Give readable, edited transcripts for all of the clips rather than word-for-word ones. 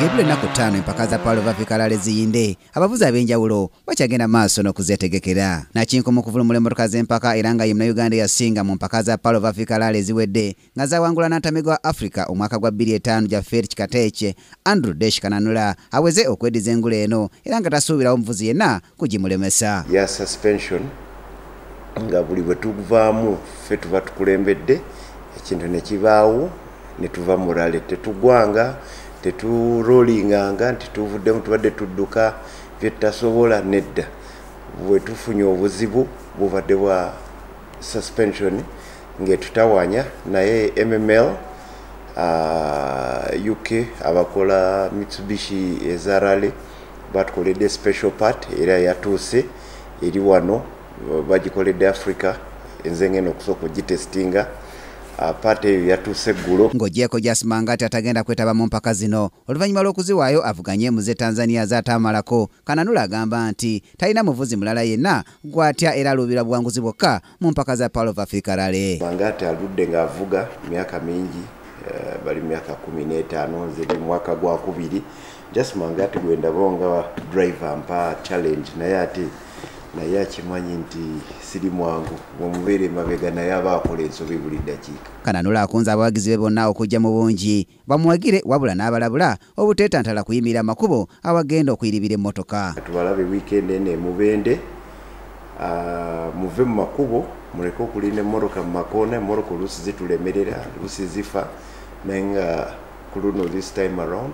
Gebule naku 5 empaka za Pearl of Africa Rally ziyinde abavuzi ab'enjawulo bakyagenda maaso n'okuzetegekera nakinko mu kuvulumula emmotoka z'empaka era nga ye Munnayuganda yasinga mu mpaka za Pearl of Africa Rally ziwedde nga zawangula n'Antamego wa Africa omwaka gwa 2005 ja Felix Chikateche Andrew Desh Kananula aweze okwediza engula eno era nga tasuubirawo omuvuzi yenna kugimulemesa ya suspension nga buli bwe tuvaamu ffe tuba tukulembedde ekintu ne kibaawo ne tuva mu rally tetugwanga teturolinganga nti tuvuddemu tubadde tudduka byetasobola nedda bwe tufunye obuzibu bubadde bwa suspension ng'etutawanya naye MML UK abakola Mitsubishi eza rally batukoledde special part era yatuuse eri wano bagikoledde Africa enze ngeno okusooka ogitestinga pate yatuse ggulo ng'ogyeko jasimanga ati atagenda kwetaba mu mpaka zino oluvannyuma lw'okuziwaayo avuganye muze Tanzania z'ataamalako Kananula agamba nti talina muvuzi mulala yenna gw'atya era aluubira buwanguzi bwokka mu mpaka za Pearl of Africa Rally. Mangati aludde ng'avuga myaka mingi bali myaka 15 ziri mwaka gwa 2 just Mangati gwenda bonga driver mpa challenge naye ati naye akimanyi nti siri mwangu mumubeere mabega naye aba akola ensobi buli ddakiika. Kananula akunze abawagizi be bonna okujja mu bungi bamuwagire wabula n'abalabula obuteetantala kuyimirira amakubo awagenda okuyiribira emmotoka. Tubalabe weekend ene mubende muve mu makubo muleke okulinda emmotoka mu makoona emmotoka oluusi zitulemerera oluusi zifa naye nga ku luno this time around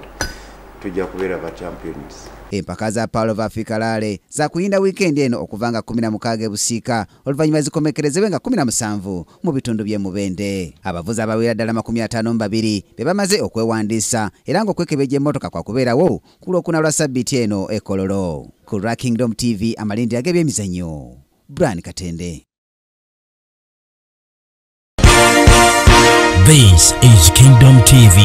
tujja kubeera ba champions. Empaka za Pearl of Africa Rally za kuyinda weekend eno okuva nga 16 ebusiika oluvannyuma zikomekerezebwe nga 17 mu bitundu by'e Mubende. Abavuzi abawera ddala 52 be bamaze okwewandiisa era ng'okwekebejja emmotoka kwa kubeerawo ku Lwokuna lwa Ssabbiiti eno e Kololo. Ku Ra Kingdom TV amalindi ag'ebyemizannyo Brian Katende. This is Kingdom TV.